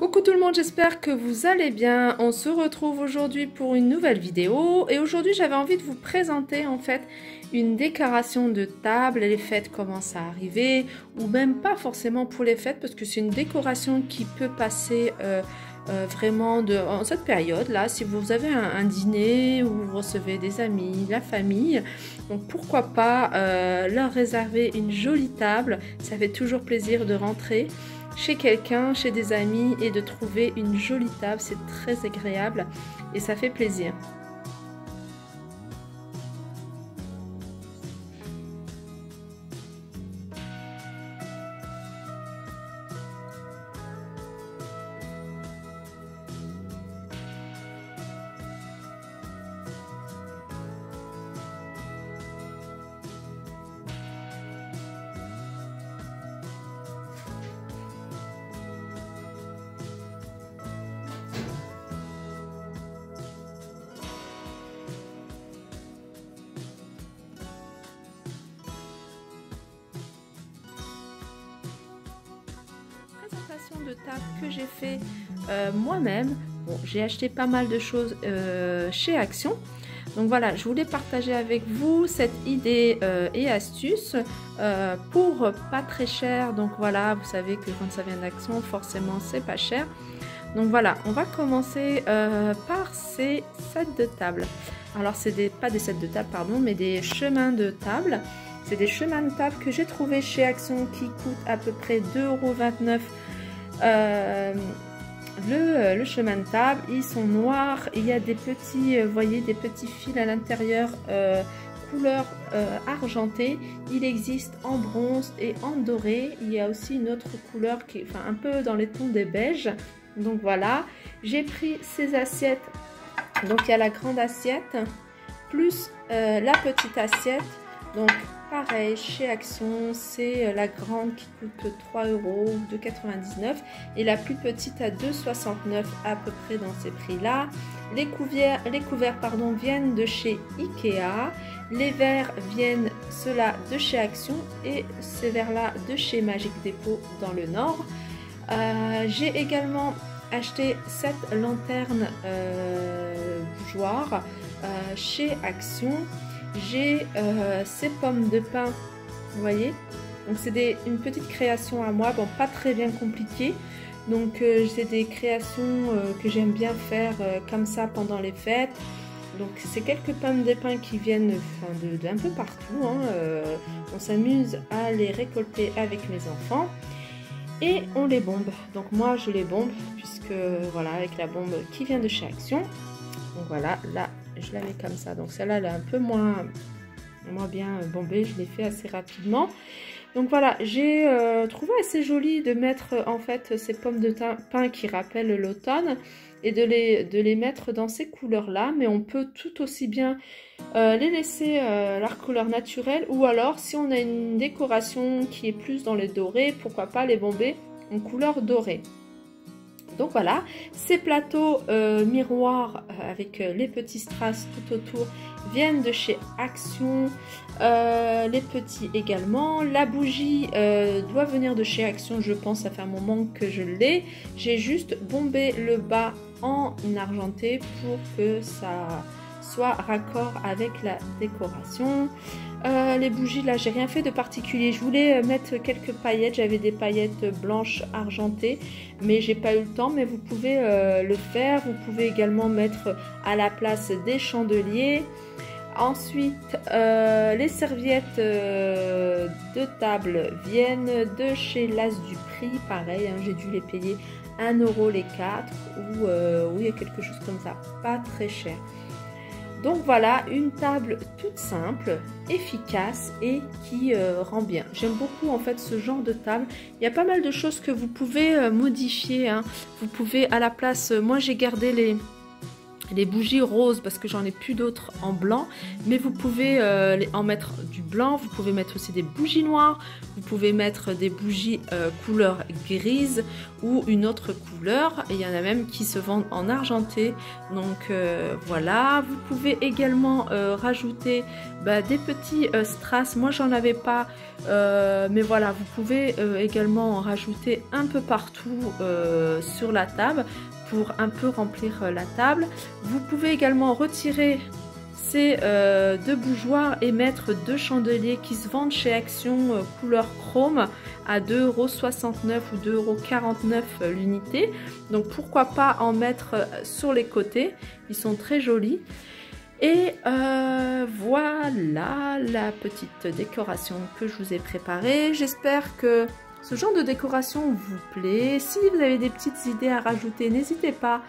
Coucou tout le monde, j'espère que vous allez bien. On se retrouve aujourd'hui pour une nouvelle vidéo et aujourd'hui j'avais envie de vous présenter en fait une décoration de table. Les fêtes commencent à arriver ou même pas forcément pour les fêtes parce que c'est une décoration qui peut passer vraiment en cette période là. Si vous avez un dîner où vous recevez des amis, la famille, donc pourquoi pas leur réserver une jolie table. Ça fait toujours plaisir de rentrer chez quelqu'un, chez des amis et de trouver une jolie table. C'est très agréable et ça fait plaisir. De table que j'ai fait moi-même. Bon, j'ai acheté pas mal de choses chez Action. Donc voilà, je voulais partager avec vous cette idée et astuce pour pas très cher. Donc voilà, vous savez que quand ça vient d'Action, forcément c'est pas cher. Donc voilà, on va commencer par ces sets de table. Alors c'est pas des sets de table, pardon, mais des chemins de table. C'est des chemins de table que j'ai trouvé chez Action qui coûtent à peu près 2,29 €. Le chemin de table, ils sont noirs, il y a des petits, voyez, des petits fils à l'intérieur couleur argentée. Il existe en bronze et en doré. Il y a aussi une autre couleur qui est un peu dans les tons des beiges. Donc voilà, j'ai pris ces assiettes. Donc il y a la grande assiette plus la petite assiette. Donc pareil, chez Action, c'est la grande qui coûte 3 €, 2,99 € et la plus petite à 2,69 € à peu près dans ces prix-là. Les couverts viennent de chez Ikea. Les verres viennent ceux-là de chez Action et ces verres-là de chez Magic Depot dans le Nord. J'ai également acheté cette lanterne bougeoir chez Action. J'ai ces pommes de pin, vous voyez, donc c'est une petite création à moi, bon pas très bien compliquée, donc c'est des créations que j'aime bien faire comme ça pendant les fêtes. Donc c'est quelques pommes de pin qui viennent d'un peu partout, hein. On s'amuse à les récolter avec mes enfants et on les bombe. Donc moi je les bombe puisque voilà, avec la bombe qui vient de chez Action. Donc voilà, là je la mets comme ça. Donc celle-là elle est un peu moins bien bombée, je l'ai fait assez rapidement. Donc voilà, j'ai trouvé assez joli de mettre en fait ces pommes de pin qui rappellent l'automne et de les mettre dans ces couleurs là, mais on peut tout aussi bien les laisser leur couleur naturelle, ou alors si on a une décoration qui est plus dans les dorés, pourquoi pas les bomber en couleur dorée. Donc voilà, ces plateaux miroirs avec les petits strass tout autour viennent de chez Action, les petits également. La bougie doit venir de chez Action, je pense, ça fait un moment que je l'ai. J'ai juste bombé le bas en argenté pour que ça soit raccord avec la décoration. Les bougies là, j'ai rien fait de particulier. Je voulais mettre quelques paillettes, j'avais des paillettes blanches argentées, mais j'ai pas eu le temps. Mais vous pouvez le faire. Vous pouvez également mettre à la place des chandeliers. Ensuite, les serviettes de table viennent de chez l'As du Prix. Pareil, hein, j'ai dû les payer 1 € les 4, ou il y a quelque chose comme ça, pas très cher. Donc voilà, une table toute simple, efficace et qui rend bien. J'aime beaucoup en fait ce genre de table. Il y a pas mal de choses que vous pouvez modifier, hein. Vous pouvez à la place, moi j'ai gardé les bougies roses parce que j'en ai plus d'autres en blanc, mais vous pouvez en mettre du blanc, vous pouvez mettre aussi des bougies noires, vous pouvez mettre des bougies couleur grise ou une autre couleur, et il y en a même qui se vendent en argenté. Donc voilà, vous pouvez également rajouter des petits strass. Moi j'en avais pas, mais voilà, vous pouvez également en rajouter un peu partout sur la table pour un peu remplir la table. Vous pouvez également retirer ces deux bougeoirs et mettre deux chandeliers qui se vendent chez Action couleur chrome à 2,69 € ou 2,49 € l'unité. Donc pourquoi pas en mettre sur les côtés, ils sont très jolis. Et voilà la petite décoration que je vous ai préparée. J'espère que ce genre de décoration vous plaît. Si vous avez des petites idées à rajouter, n'hésitez pas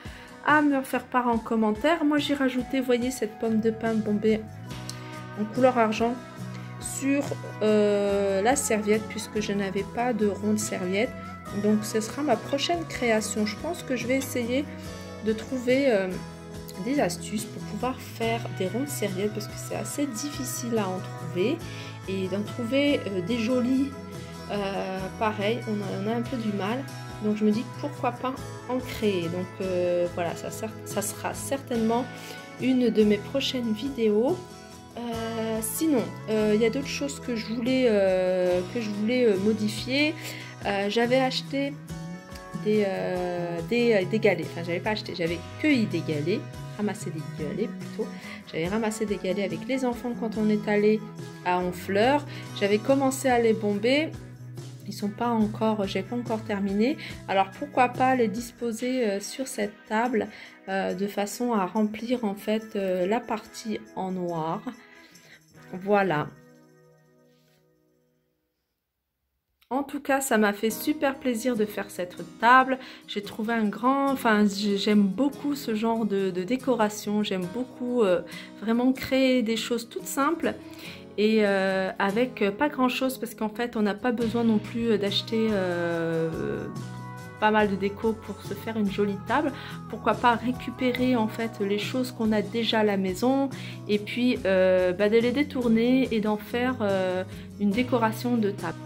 à me faire part en commentaire. Moi j'ai rajouté, voyez, cette pomme de pin bombée en couleur argent sur la serviette, puisque je n'avais pas de ronde serviette. Donc ce sera ma prochaine création. Je pense que je vais essayer de trouver des astuces pour pouvoir faire des rondes serviettes, parce que c'est assez difficile à en trouver, et d'en trouver des jolies. Pareil, on a un peu du mal, donc je me dis pourquoi pas en créer. Donc voilà, ça sera certainement une de mes prochaines vidéos. Sinon, il y a d'autres choses que je voulais modifier. J'avais acheté des galets, enfin j'avais pas acheté, j'avais cueilli des galets, ramassé des galets plutôt. J'avais ramassé des galets avec les enfants quand on est allé à Honfleur. J'avais commencé à les bomber. Ils sont pas encore, j'ai pas encore terminé. Alors pourquoi pas les disposer sur cette table de façon à remplir en fait la partie en noir. Voilà. En tout cas, ça m'a fait super plaisir de faire cette table. J'ai trouvé j'aime beaucoup ce genre de décoration. J'aime beaucoup vraiment créer des choses toutes simples. Et avec pas grand chose, parce qu'en fait on n'a pas besoin non plus d'acheter pas mal de déco pour se faire une jolie table. Pourquoi pas récupérer en fait les choses qu'on a déjà à la maison et puis de les détourner et d'en faire une décoration de table.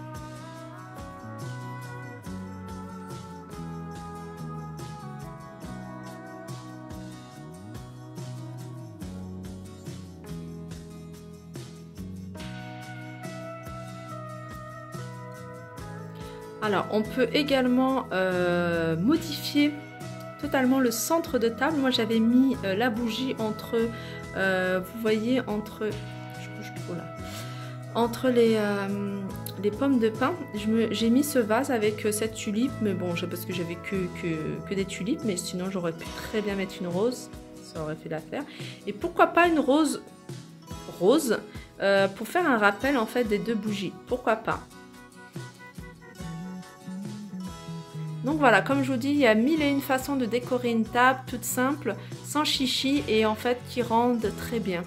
Alors, on peut également modifier totalement le centre de table. Moi, j'avais mis la bougie entre, vous voyez, entre, je bouge trop là, entre les pommes de pin. J'ai mis ce vase avec cette tulipe, mais bon, parce que j'avais que des tulipes, mais sinon j'aurais pu très bien mettre une rose, ça aurait fait l'affaire. Et pourquoi pas une rose pour faire un rappel en fait des deux bougies, pourquoi pas. Donc voilà, comme je vous dis, il y a 1001 façons de décorer une table toute simple, sans chichi et en fait qui rendent très bien.